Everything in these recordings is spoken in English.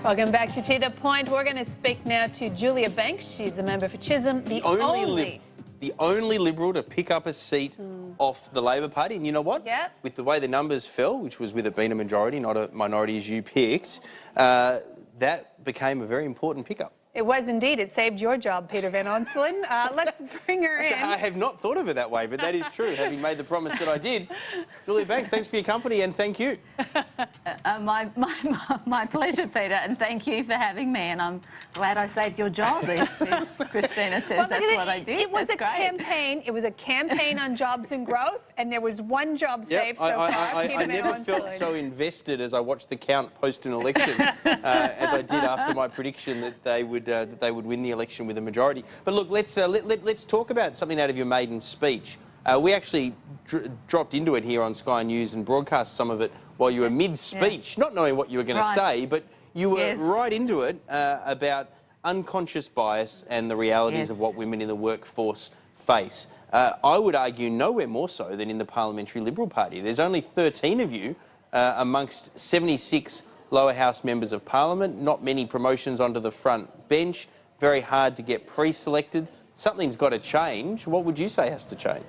Welcome back to the Point. We're going to speak now to Julia Banks. She's the member for Chisholm, the only Liberal to pick up a seat off the Labor Party. And you know what? Yep. With the way the numbers fell, which was with it being a majority, not a minority as you picked, that became a very important pickup. It was indeed. It saved your job, Peter Van Onselen. Let's bring her in. I have not thought of it that way, but that is true, having made the promise that I did. Julia Banks, thanks for your company and thank you. My pleasure, Peter, and thank you for having me. And I'm glad I saved your job. If Christina says that's what I did. It was a campaign. It was a campaign on jobs and growth, and there was one job saved so far. I never felt so invested as I watched the count post an election as I did after my prediction that they would win the election with a majority. But look, let's talk about something out of your maiden speech. We actually dropped into it here on Sky News and broadcast some of it while you were mid-speech, not knowing what you were going to say, but you were right into it about unconscious bias and the realities of what women in the workforce face. I would argue nowhere more so than in the Parliamentary Liberal Party. There's only 13 of you amongst 76 lower house members of Parliament, not many promotions onto the front bench, very hard to get pre-selected. Something's got to change. What would you say has to change?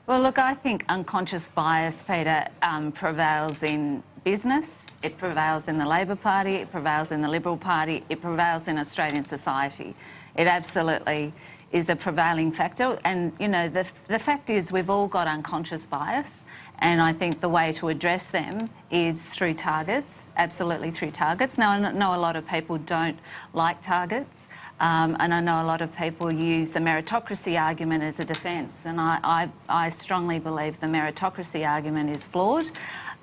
Well, look, I think unconscious bias, Peter, prevails in business, it prevails in the Labor Party, it prevails in the Liberal Party, it prevails in Australian society. It absolutely is a prevailing factor. And, you know, the fact is we've all got unconscious bias, and I think the way to address them is through targets, absolutely through targets. Now, I know a lot of people don't like targets, and I know a lot of people use the meritocracy argument as a defence, and I strongly believe the meritocracy argument is flawed.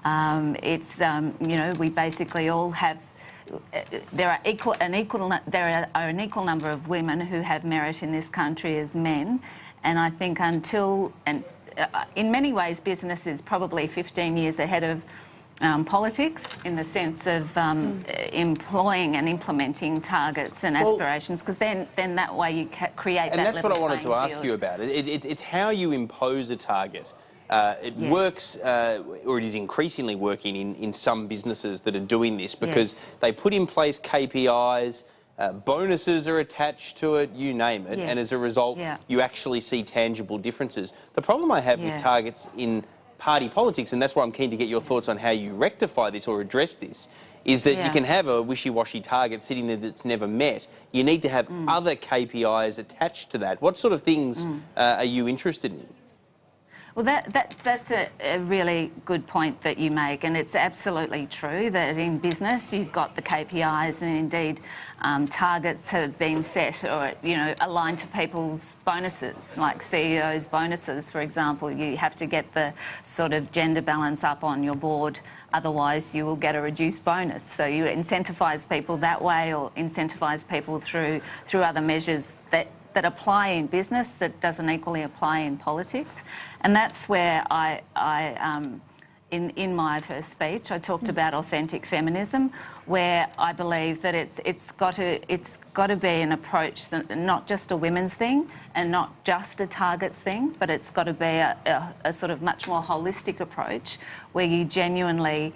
You know, we basically all have... There are an equal number of women who have merit in this country as men, and I think in many ways business is probably 15 years ahead of politics in the sense of employing and implementing targets and aspirations, because then that way you create that level playing field. And that's what I wanted to ask you about. It's how you impose a target. It works, or it is increasingly working in some businesses that are doing this because they put in place KPIs, bonuses are attached to it, you name it, and as a result, you actually see tangible differences. The problem I have with targets in party politics, and that's why I'm keen to get your thoughts on how you rectify this or address this, is that you can have a wishy-washy target sitting there that's never met. You need to have other KPIs attached to that. What sort of things are you interested in? Well, that's a really good point that you make, and it's absolutely true that in business you've got the KPIs, and indeed targets have been set or, you know, aligned to people's bonuses, like CEOs' bonuses, for example. You have to get the sort of gender balance up on your board, otherwise you will get a reduced bonus. So you incentivise people that way, or incentivise people through other measures that apply in business that doesn't equally apply in politics. And that's where in my first speech, I talked about authentic feminism, where I believe that it's got to be an approach that not just a women's thing and not just a targets thing, but it's got to be a sort of much more holistic approach where you genuinely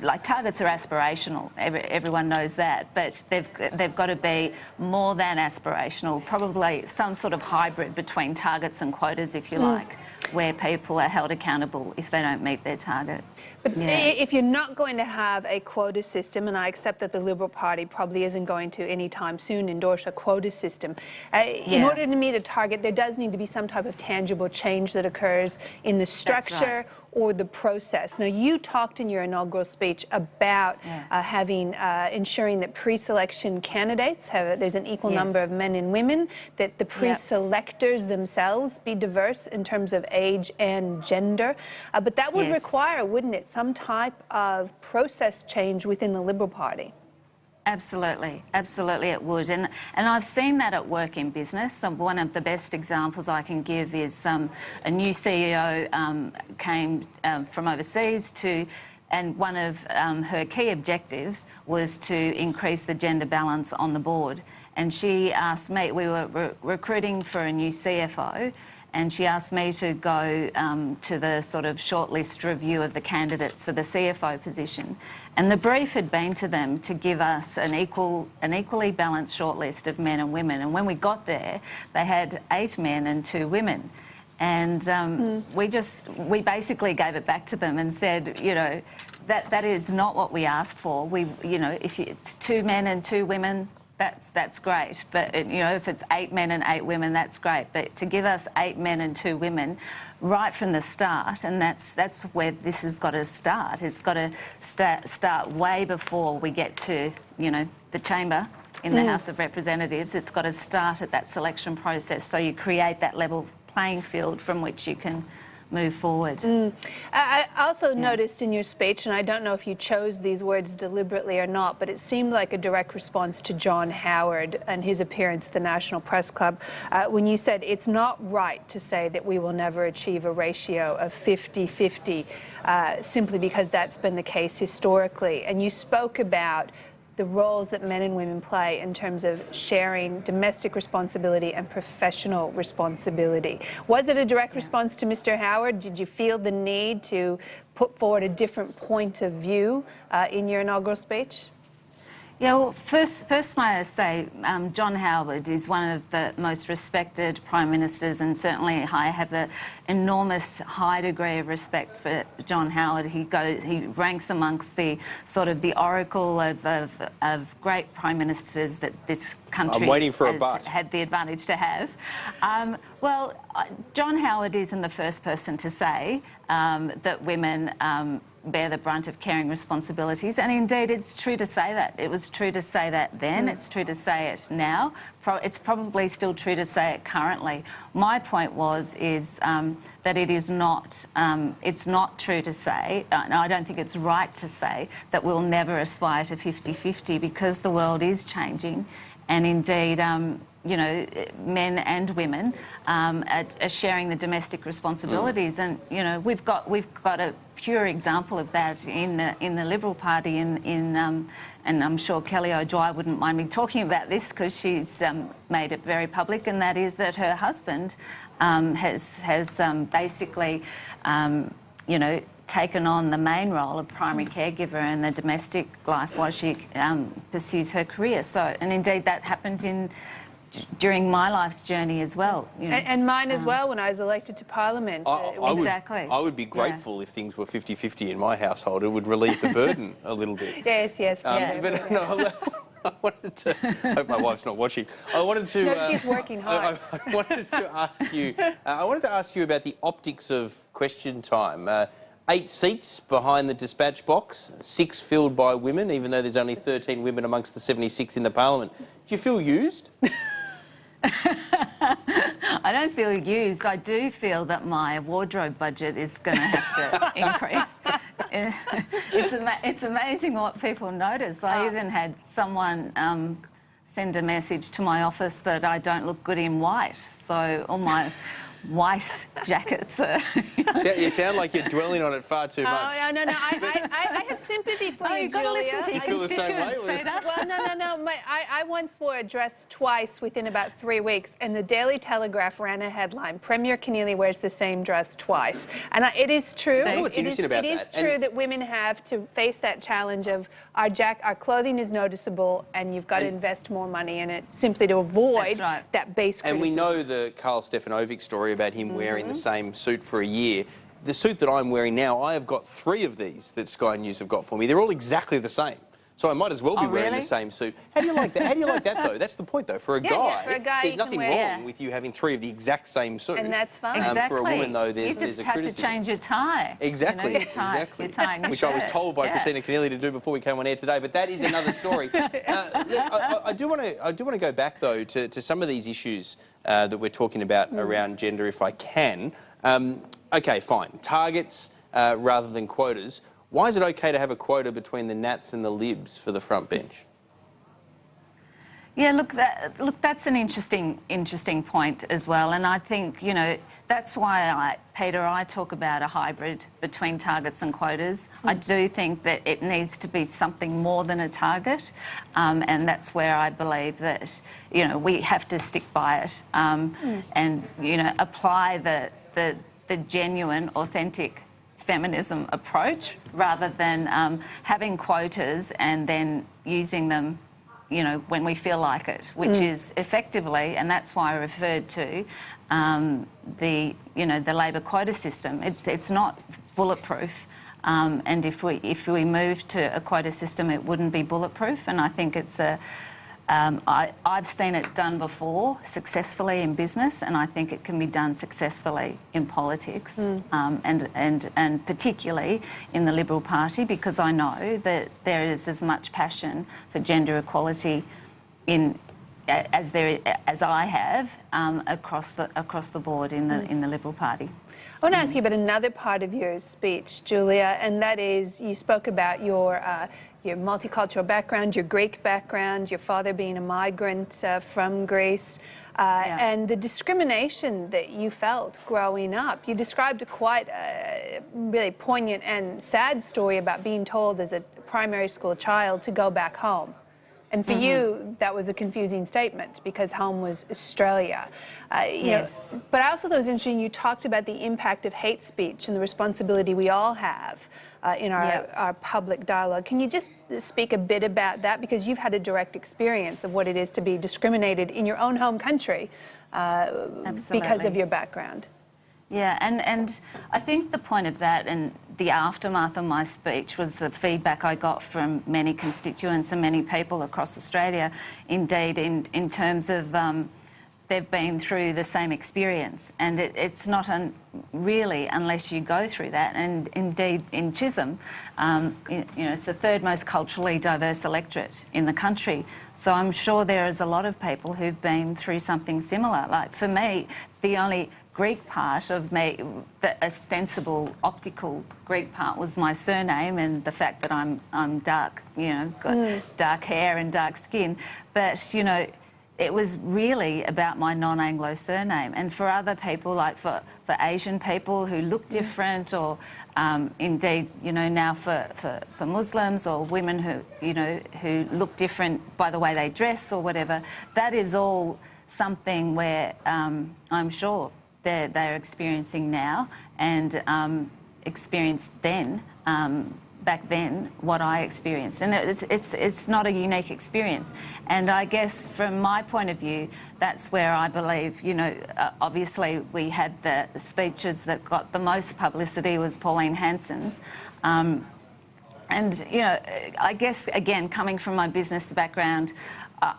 like targets are aspirational, everyone knows that, but they've got to be more than aspirational, probably some sort of hybrid between targets and quotas, if you like, where people are held accountable if they don't meet their target. But if you're not going to have a quota system, and I accept that the Liberal Party probably isn't going to anytime soon endorse a quota system, in order to meet a target, there does need to be some type of tangible change that occurs in the structure or the process. Now, you talked in your inaugural speech about ensuring that pre-selection candidates there's an equal number of men and women, that the pre-selectors themselves be diverse in terms of age and gender. But that would require, wouldn't it, some type of process change within the Liberal Party? Absolutely, absolutely it would. And I've seen that at work in business. One of the best examples I can give is a new CEO came from overseas and one of her key objectives was to increase the gender balance on the board. And she asked me, we were recruiting for a new CFO, and she asked me to go to the sort of shortlist review of the candidates for the CFO position. And the brief had been to them to give us an equally balanced shortlist of men and women. And when we got there, they had 8 men and 2 women. And we basically gave it back to them and said, you know, that is not what we asked for. If it's 2 men and 2 women, that's great. But if it's 8 men and 8 women, that's great. But to give us 8 men and 2 women right from the start, and that's where this has got to start. It's got to start way before we get to the chamber in the House of Representatives. It's got to start at that selection process, so you create that level playing field from which you can move forward. I also noticed in your speech, and I don't know if you chose these words deliberately or not, but it seemed like a direct response to John Howard and his appearance at the National Press Club when you said it's not right to say that we will never achieve a ratio of 50-50 simply because that's been the case historically. And you spoke about the roles that men and women play in terms of sharing domestic responsibility and professional responsibility. Was it a direct response to Mr. Howard? Did you feel the need to put forward a different point of view in your inaugural speech? Yeah, well, first may I say, John Howard is one of the most respected Prime Ministers, and certainly I have an enormous high degree of respect for John Howard. He ranks amongst the sort of the oracle of great Prime Ministers that this country has had the advantage to have. John Howard isn't the first person to say that women bear the brunt of caring responsibilities, and indeed it's true to say that. It was true to say that then, it's true to say it now, it's probably still true to say it currently. My point is that it is not, it's not true to say, and I don't think it's right to say, that we'll never aspire to 50-50 because the world is changing, and indeed men and women are sharing the domestic responsibilities, and we've got a pure example of that in the Liberal Party, and I'm sure Kelly O'Dwyer wouldn't mind me talking about this because she's made it very public, and that is that her husband has basically taken on the main role of primary caregiver in the domestic life while she pursues her career. So, and indeed that happened during my life's journey as well. And mine as well when I was elected to Parliament. Exactly. I would be grateful if things were 50-50 in my household. It would relieve the burden a little bit. Yes. But no, I wanted to... I hope my wife's not watching. I wanted to... No, she's working hard. I wanted to ask you... I wanted to ask you about the optics of question time. 8 seats behind the dispatch box, 6 filled by women, even though there's only 13 women amongst the 76 in the Parliament. Do you feel used? I don't feel used. I do feel that my wardrobe budget is going to have to increase. It's amazing what people notice. I even had someone send a message to my office that I don't look good in white. So all my white jackets are... You sound like you're dwelling on it far too much. Oh, no. I have sympathy for you, you've got to listen to your feel the same constituents, way? Peter. Well, no. I once wore a dress twice within about 3 weeks, and the Daily Telegraph ran a headline, Premier Keneally wears the same dress twice. And it is true. I know what's interesting about that. It is true that women have to face that challenge of our clothing is noticeable, and you've got to invest more money in it simply to avoid that base criticism. And we know the Karl Stefanovic story about him wearing the same suit for a year. The suit that I'm wearing now, I have got 3 of these that Sky News have got for me. They're all exactly the same. So I might as well be wearing the same suit. How do you like that? How do you like that, though? That's the point, though. For a guy, there's nothing wrong with you having 3 of the exact same suit. And that's fine. Exactly. For a woman, though, there's you just a have criticism. to change your tie. Exactly. Your tie and your Which I was shirt. told by Christina Keneally to do before we came on air today, but that is another story. I do want to go back, though, to some of these issues that we're talking about around gender, if I can. OK, fine. Targets rather than quotas. Why is it OK to have a quota between the Nats and the Libs for the front bench? Yeah, look, that's an interesting point as well, and I think, you know, that's why Peter, I talk about a hybrid between targets and quotas. I do think that it needs to be something more than a target, and that's where I believe that, you know, we have to stick by it, and, you know, apply the genuine, authentic feminism approach rather than having quotas and then using them, you know, when we feel like it, which is effectively, and that's why I referred to the Labor quota system. It's not bulletproof, and if we move to a quota system, it wouldn't be bulletproof. And I think it's I've seen it done before successfully in business, and I think it can be done successfully in politics, and particularly in the Liberal Party, because I know that there is as much passion for gender equality as I have across the board in the Liberal Party. I want to ask you about another part of your speech, Julia, and that is you spoke about your multicultural background, your Greek background, your father being a migrant from Greece, and the discrimination that you felt growing up. You described a quite really poignant and sad story about being told as a primary school child to go back home. And for you, that was a confusing statement because home was Australia. Yes. But I also thought it was interesting you talked about the impact of hate speech and the responsibility we all have in our public dialogue. Can you just speak a bit about that? Because you've had a direct experience of what it is to be discriminated in your own home country because of your background. Yeah, and I think the point of that and the aftermath of my speech was the feedback I got from many constituents and many people across Australia, indeed, in terms of they've been through the same experience. And it's not really unless you go through that. And indeed, in Chisholm, you know, it's the third most culturally diverse electorate in the country. So I'm sure there is a lot of people who've been through something similar. Like for me, the only Greek part of me, the ostensible optical Greek part was my surname and the fact that I'm dark, you know, got dark hair and dark skin. But, you know, it was really about my non-Anglo surname. And for other people, like for Asian people who look different, or indeed, you know, now for Muslims or women who, you know, who look different by the way they dress or whatever, that is all something where I'm sure they're experiencing now and experienced then, back then, what I experienced. And it's not a unique experience. And I guess from my point of view, that's where I believe, you know, obviously we had the speeches that got the most publicity was Pauline Hanson's. And, you know, I guess, again, coming from my business background,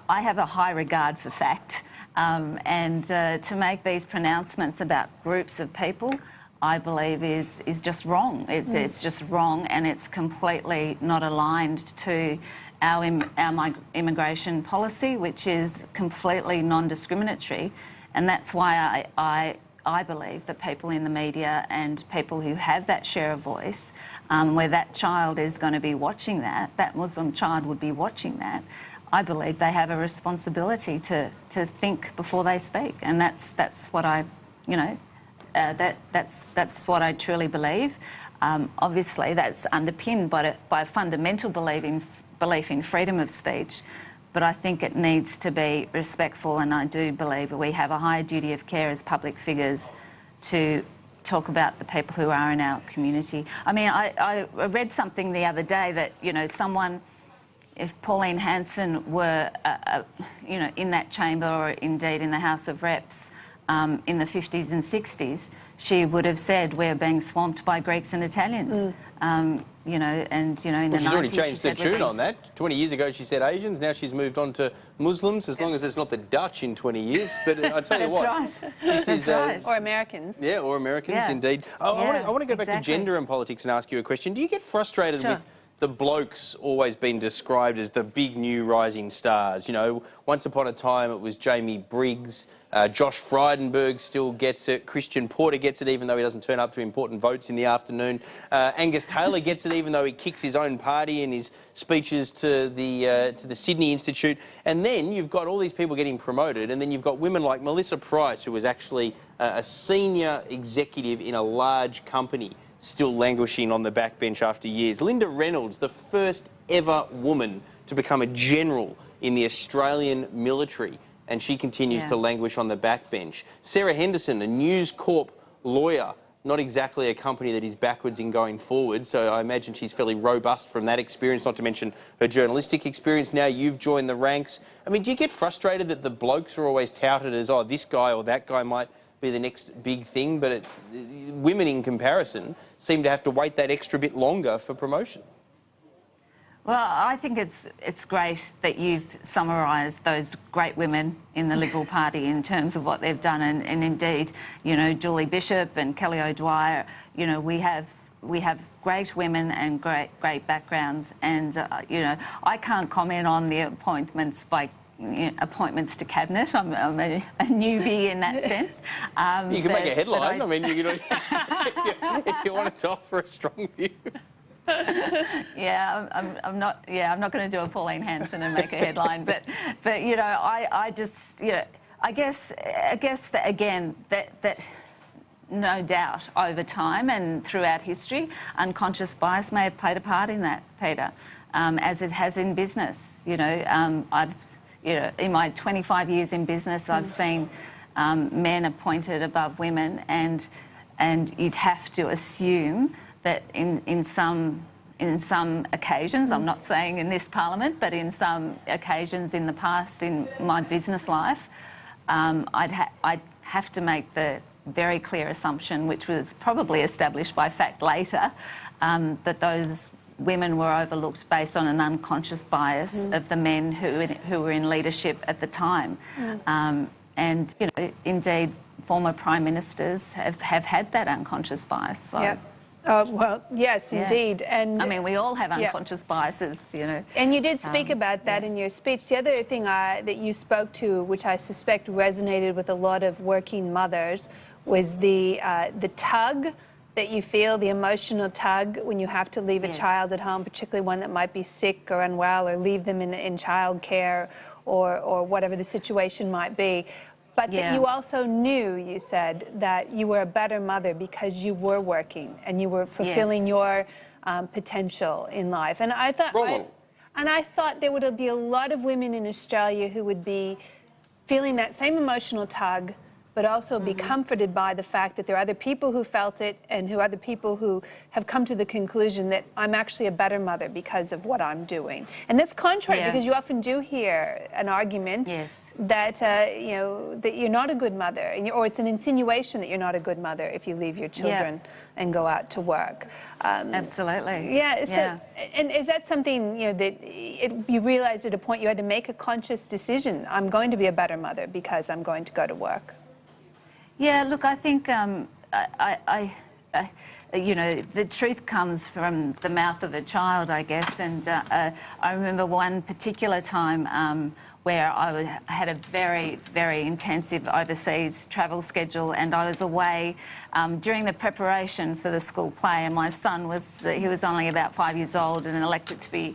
I have a high regard for fact. And to make these pronouncements about groups of people, I believe is just wrong. It's just wrong, and it's completely not aligned to our immigration policy, which is completely non-discriminatory. And that's why I believe that people in the media and people who have that share of voice, where that child is going to be watching that Muslim child would be watching that, I believe they have a responsibility to think before they speak, and that's what I, you know, that's what I truly believe. Obviously, that's underpinned by a fundamental belief in freedom of speech, but I think it needs to be respectful, and I do believe that we have a higher duty of care as public figures to talk about the people who are in our community. I mean, I read something the other day that, you know, if Pauline Hanson were, you know, in that chamber or indeed in the House of Reps in the 50s and 60s, she would have said we're being swamped by Greeks and Italians. You know, and, you know, in the 90s... She's already changed the tune on that. 20 years ago she said Asians, now she's moved on to Muslims, as long as it's not the Dutch in 20 years. But I tell you what... That's right. That's right. Or Americans. Yeah, or Americans, indeed. I want to go back to gender and politics and ask you a question. Do you get frustrated with the blokes always been described as the big new rising stars. You know, once upon a time it was Jamie Briggs, Josh Frydenberg still gets it, Christian Porter gets it even though he doesn't turn up to important votes in the afternoon, Angus Taylor gets it even though he kicks his own party in his speeches to the Sydney Institute, and then you've got all these people getting promoted, and then you've got women like Melissa Price, who was actually a senior executive in a large company, still languishing on the backbench after years. Linda Reynolds, the first ever woman to become a general in the Australian military, and she continues to languish on the backbench. Sarah Henderson, a News Corp lawyer, not exactly a company that is backwards in going forward, so I imagine she's fairly robust from that experience, not to mention her journalistic experience. Now you've joined the ranks. I mean, do you get frustrated that the blokes are always touted as, oh, this guy or that guy might be the next big thing, but women in comparison seem to have to wait that extra bit longer for promotion? Well, I think it's great that you've summarised those great women in the Liberal Party in terms of what they've done, and indeed, you know, Julie Bishop and Kelly O'Dwyer. You know, we have great women and great backgrounds, and you know, I can't comment on the appointments to cabinet. I'm a newbie in that sense. You can make a headline. I mean, if you wanted to offer a strong view. Yeah, I'm not going to do a Pauline Hanson and make a headline, but you know, I just, you know, I guess that again that no doubt over time and throughout history, unconscious bias may have played a part in that, Peter, as it has in business. You know, you know, in my 25 years in business, I've seen men appointed above women, and you'd have to assume that in some occasions, I'm not saying in this parliament, but in some occasions in the past in my business life, I'd have to make the very clear assumption, which was probably established by fact later, that those women were overlooked based on an unconscious bias of the men who were in leadership at the time. And, you know, indeed, former prime ministers have had that unconscious bias. So. Yeah. Well, yes, indeed. And I mean, we all have unconscious biases, you know. And you did speak about that in your speech. The other thing that you spoke to, which I suspect resonated with a lot of working mothers, was the tug that you feel, the emotional tug when you have to leave a child at home, particularly one that might be sick or unwell, or leave them in childcare or whatever the situation might be. But that you also knew, you said, that you were a better mother because you were working and you were fulfilling your potential in life. And I thought there would be a lot of women in Australia who would be feeling that same emotional tug, but also be comforted by the fact that there are other people who felt it and other people who have come to the conclusion that I'm actually a better mother because of what I'm doing. And that's contrary, because you often do hear an argument that, you know, that you're not a good mother, or it's an insinuation that you're not a good mother if you leave your children and go out to work. Absolutely. Yeah. So, and is that something, you know, that you realized at a point you had to make a conscious decision? I'm going to be a better mother because I'm going to go to work. Yeah, look, I think, you know, the truth comes from the mouth of a child, I guess. And I remember one particular time where I had a very, very intensive overseas travel schedule, and I was away during the preparation for the school play, and my son was only about 5 years old and elected to be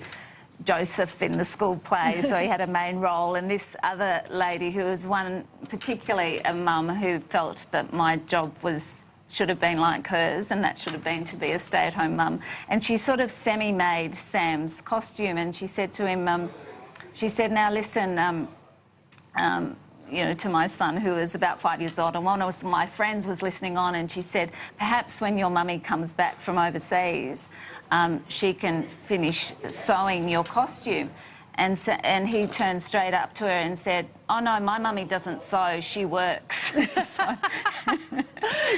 Joseph in the school play, so he had a main role. And this other lady, who was particularly a mum who felt that my job should have been like hers, and that should have been to be a stay-at-home mum. And she sort of semi-made Sam's costume, and she said to him, she said, now listen, you know, to my son, who was about 5 years old, and one of my friends was listening on, and she said, perhaps when your mummy comes back from overseas, she can finish sewing your costume. And he turned straight up to her and said, Oh no, my mummy doesn't sew, she works. So,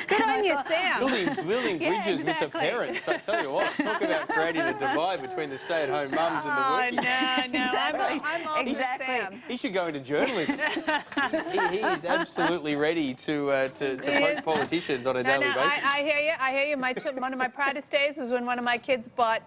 Good on you, Sam. Building Yeah, bridges with the exactly. parents. I tell you what, talk about creating a divide between the stay-at-home mums and the Oh, working. no. Exactly. I'm all with Exactly. Sam. He should go into journalism. he is absolutely ready to poke politicians on a daily basis. I hear you. I hear you. One of my proudest days was when one of my kids bought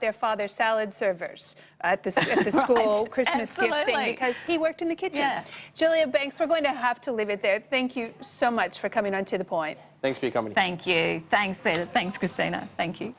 their father salad servers at the school Christmas gift thing Absolutely. because he worked in the kitchen. Yeah. Julia Banks, we're going to have to leave it there. Thank you so much for coming on To The Point. Thanks for your company. thank you. Thanks, Peter. Thanks, Christina. Thank you.